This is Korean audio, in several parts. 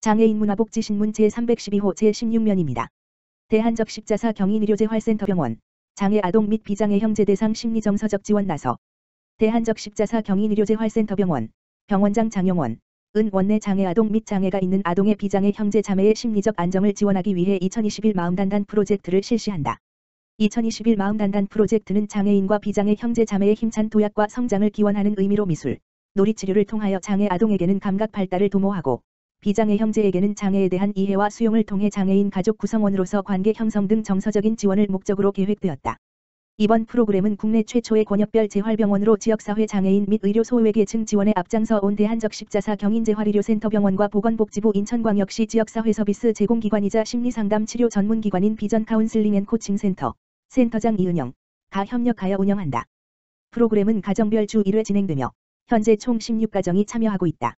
장애인 문화복지신문 제312호 제16면입니다. 대한적십자사 경인의료재활센터병원 장애 아동 및 비장애 형제 대상 심리정서적 지원 나서 대한적십자사 경인의료재활센터병원 병원장 장용원 은 원내 장애 아동 및 장애가 있는 아동의 비장애 형제 자매의 심리적 안정을 지원하기 위해 2021 마음단단 프로젝트를 실시한다. 2021 마음단단 프로젝트는 장애인과 비장애 형제 자매의 힘찬 도약과 성장을 기원하는 의미로 미술, 놀이치료를 통하여 장애 아동에게는 감각 발달을 도모하고 비장애 형제에게는 장애에 대한 이해와 수용을 통해 장애인 가족 구성원으로서 관계 형성 등 정서적인 지원을 목적으로 계획되었다. 이번 프로그램은 국내 최초의 권역별 재활병원으로 지역사회 장애인 및 의료 소외계층 지원에 앞장서 온 대한적십자사 경인재활의료센터 병원과 보건복지부 인천광역시 지역사회 서비스 제공기관이자 심리상담 치료 전문기관인 비전 카운슬링 앤 코칭센터 센터장 이은영가 협력하여 운영한다. 프로그램은 가정별 주 1회 진행되며 현재 총 16가정이 참여하고 있다.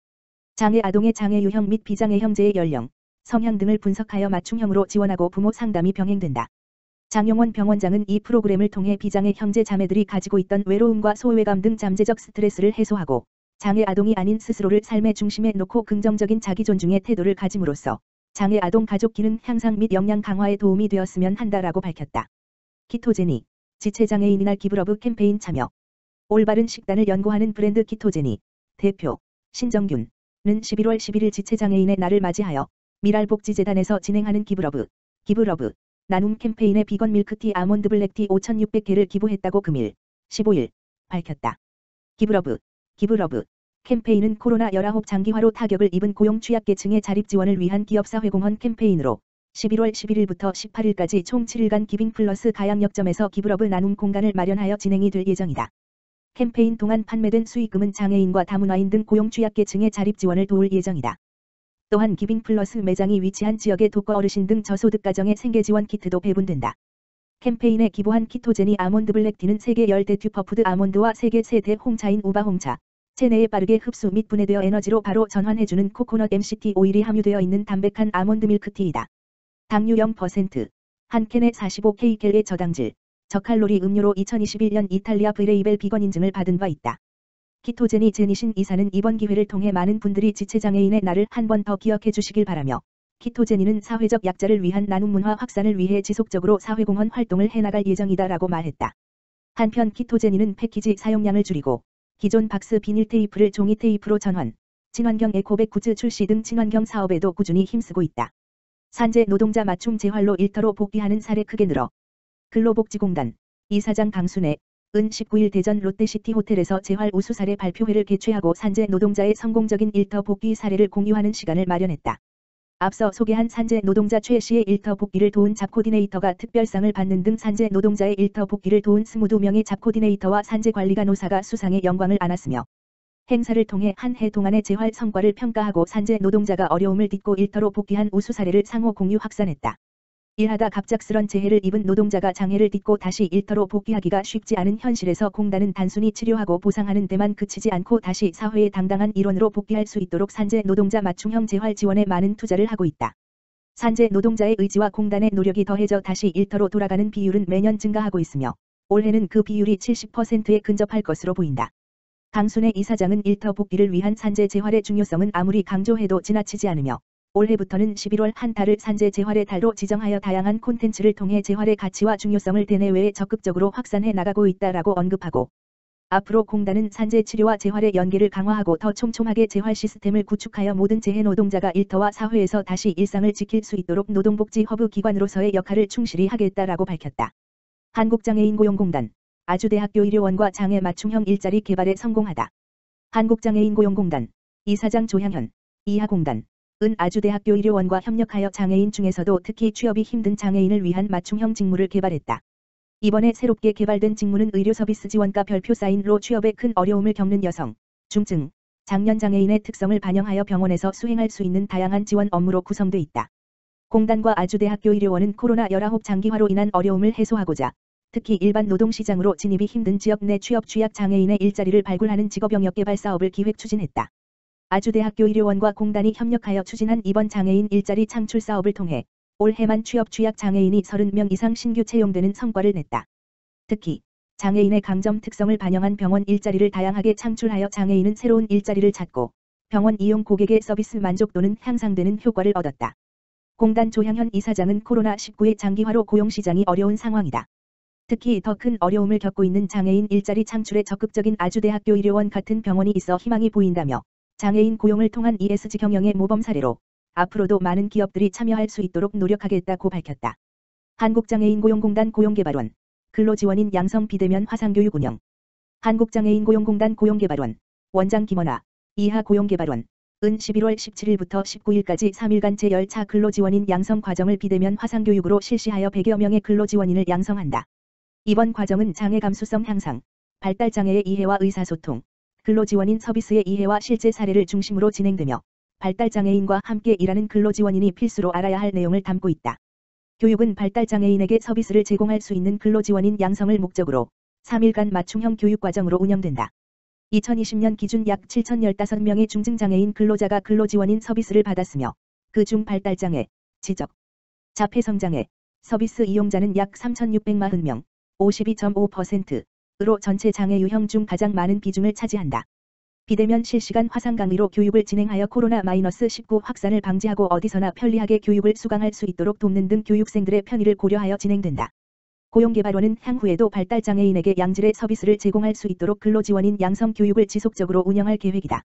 장애 아동의 장애 유형 및 비장애 형제의 연령, 성향 등을 분석하여 맞춤형으로 지원하고 부모 상담이 병행된다. 장용원 병원장은 이 프로그램을 통해 비장애 형제 자매들이 가지고 있던 외로움과 소외감 등 잠재적 스트레스를 해소하고 장애 아동이 아닌 스스로를 삶의 중심에 놓고 긍정적인 자기존중의 태도를 가짐으로써 장애 아동 가족 기능 향상 및 역량 강화에 도움이 되었으면 한다라고 밝혔다. 키토제니, 지체장애인이 날 기브러브 캠페인 참여. 올바른 식단을 연구하는 브랜드 키토제니 대표 신정균 는 11월 11일 지체장애인의 날을 맞이하여 미랄복지재단에서 진행하는 기브러브 나눔 캠페인에 비건 밀크티 아몬드 블랙티 5,600개를 기부했다고 금일 15일 밝혔다. 기브러브 캠페인은 코로나19 장기화로 타격을 입은 고용 취약계층의 자립 지원을 위한 기업사회공헌 캠페인으로 11월 11일부터 18일까지 총 7일간 기빙 플러스 가양역점에서 기브러브 나눔 공간을 마련하여 진행이 될 예정이다. 캠페인 동안 판매된 수익금은 장애인과 다문화인 등 고용 취약계층의 자립 지원을 도울 예정이다. 또한 기빙 플러스 매장이 위치한 지역의 독거 어르신 등 저소득 가정의 생계 지원 키트도 배분된다. 캠페인에 기부한 키토제니 아몬드 블랙티는 세계 열대 튜퍼푸드 아몬드와 세계 세대 홍차인 우바 홍차, 체내에 빠르게 흡수 및 분해되어 에너지로 바로 전환해주는 코코넛 MCT 오일이 함유되어 있는 담백한 아몬드 밀크티이다. 당류 0%, 한 캔에 45kcal의 저당질, 저칼로리 음료로 2021년 이탈리아 브레이벨 비건 인증을 받은 바 있다. 키토제니 제니신 이사는 이번 기회를 통해 많은 분들이 지체장애인의 날을 한 번 더 기억해 주시길 바라며 키토제니는 사회적 약자를 위한 나눔 문화 확산을 위해 지속적으로 사회공헌 활동을 해나갈 예정이다라고 말했다. 한편 키토제니는 패키지 사용량을 줄이고 기존 박스 비닐 테이프를 종이 테이프로 전환, 친환경 에코백 굿즈 출시 등 친환경 사업에도 꾸준히 힘쓰고 있다. 산재 노동자 맞춤 재활로 일터로 복귀하는 사례 크게 늘어 근로복지공단 이사장 강순애 은 19일 대전 롯데시티 호텔에서 재활 우수 사례 발표회를 개최하고 산재 노동자의 성공적인 일터 복귀 사례를 공유하는 시간을 마련했다. 앞서 소개한 산재 노동자 최 씨의 일터 복귀를 도운 잡코디네이터가 특별상을 받는 등 산재 노동자의 일터 복귀를 도운 22명의 잡코디네이터와 산재관리간호사가 수상의 영광을 안았으며 행사를 통해 한 해 동안의 재활 성과를 평가하고 산재 노동자가 어려움을 딛고 일터로 복귀한 우수 사례를 상호 공유 확산했다. 일하다 갑작스런 재해를 입은 노동자가 장애를 딛고 다시 일터로 복귀하기가 쉽지 않은 현실에서 공단은 단순히 치료하고 보상하는 데만 그치지 않고 다시 사회의 당당한 일원으로 복귀할 수 있도록 산재 노동자 맞춤형 재활 지원에 많은 투자를 하고 있다. 산재 노동자의 의지와 공단의 노력이 더해져 다시 일터로 돌아가는 비율은 매년 증가하고 있으며 올해는 그 비율이 70%에 근접할 것으로 보인다. 강순애 이사장은 일터 복귀를 위한 산재 재활의 중요성은 아무리 강조해도 지나치지 않으며 올해부터는 11월 한 달을 산재 재활의 달로 지정하여 다양한 콘텐츠를 통해 재활의 가치와 중요성을 대내외에 적극적으로 확산해 나가고 있다라고 언급하고 앞으로 공단은 산재 치료와 재활의 연계를 강화하고 더 촘촘하게 재활 시스템을 구축하여 모든 재해 노동자가 일터와 사회에서 다시 일상을 지킬 수 있도록 노동복지 허브 기관으로서의 역할을 충실히 하겠다라고 밝혔다. 한국장애인고용공단 아주대학교 의료원과 장애 맞춤형 일자리 개발에 성공하다. 한국장애인고용공단 이사장 조향현 이하공단 은 아주대학교 의료원과 협력하여 장애인 중에서도 특히 취업이 힘든 장애인을 위한 맞춤형 직무를 개발했다. 이번에 새롭게 개발된 직무는 의료서비스 지원과 별표 사인으로 취업에 큰 어려움을 겪는 여성, 중증, 장년 장애인의 특성을 반영하여 병원에서 수행할 수 있는 다양한 지원 업무로 구성돼 있다. 공단과 아주대학교 의료원은 코로나19 장기화로 인한 어려움을 해소하고자 특히 일반 노동시장으로 진입이 힘든 지역 내 취업 취약 장애인의 일자리를 발굴하는 직업영역 개발 사업을 기획 추진했다. 아주대학교 의료원과 공단이 협력하여 추진한 이번 장애인 일자리 창출 사업을 통해 올해만 취업 취약 장애인이 30명 이상 신규 채용되는 성과를 냈다. 특히 장애인의 강점 특성을 반영한 병원 일자리를 다양하게 창출하여 장애인은 새로운 일자리를 찾고 병원 이용 고객의 서비스 만족도는 향상되는 효과를 얻었다. 공단 조향현 이사장은 코로나19의 장기화로 고용시장이 어려운 상황이다. 특히 더 큰 어려움을 겪고 있는 장애인 일자리 창출에 적극적인 아주대학교 의료원 같은 병원이 있어 희망이 보인다며 장애인 고용을 통한 ESG 경영의 모범 사례로 앞으로도 많은 기업들이 참여할 수 있도록 노력하겠다고 밝혔다. 한국장애인고용공단 고용개발원, 근로지원인 양성 비대면 화상교육 운영. 한국장애인고용공단 고용개발원, 원장 김원아, 이하 고용개발원, 은 11월 17일부터 19일까지 3일간 제10차 근로지원인 양성 과정을 비대면 화상교육으로 실시하여 100여 명의 근로지원인을 양성한다. 이번 과정은 장애 감수성 향상, 발달장애의 이해와 의사소통, 근로지원인 서비스의 이해와 실제 사례를 중심으로 진행되며 발달장애인과 함께 일하는 근로지원인이 필수로 알아야 할 내용을 담고 있다. 교육은 발달장애인에게 서비스를 제공할 수 있는 근로지원인 양성을 목적으로 3일간 맞춤형 교육과정으로 운영된다. 2020년 기준 약 7,015명의 중증장애인 근로자가 근로지원인 서비스를 받았으며 그중 발달장애, 지적, 자폐성장애, 서비스 이용자는 약 3,640명, 52.5%로 전체 장애 유형 중 가장 많은 비중을 차지한다. 비대면 실시간 화상 강의로 교육을 진행하여 코로나-19 확산을 방지하고 어디서나 편리하게 교육을 수강할 수 있도록 돕는 등 교육생들의 편의를 고려하여 진행된다. 고용개발원은 향후에도 발달장애인에게 양질의 서비스를 제공할 수 있도록 근로지원인 양성 교육을 지속적으로 운영할 계획이다.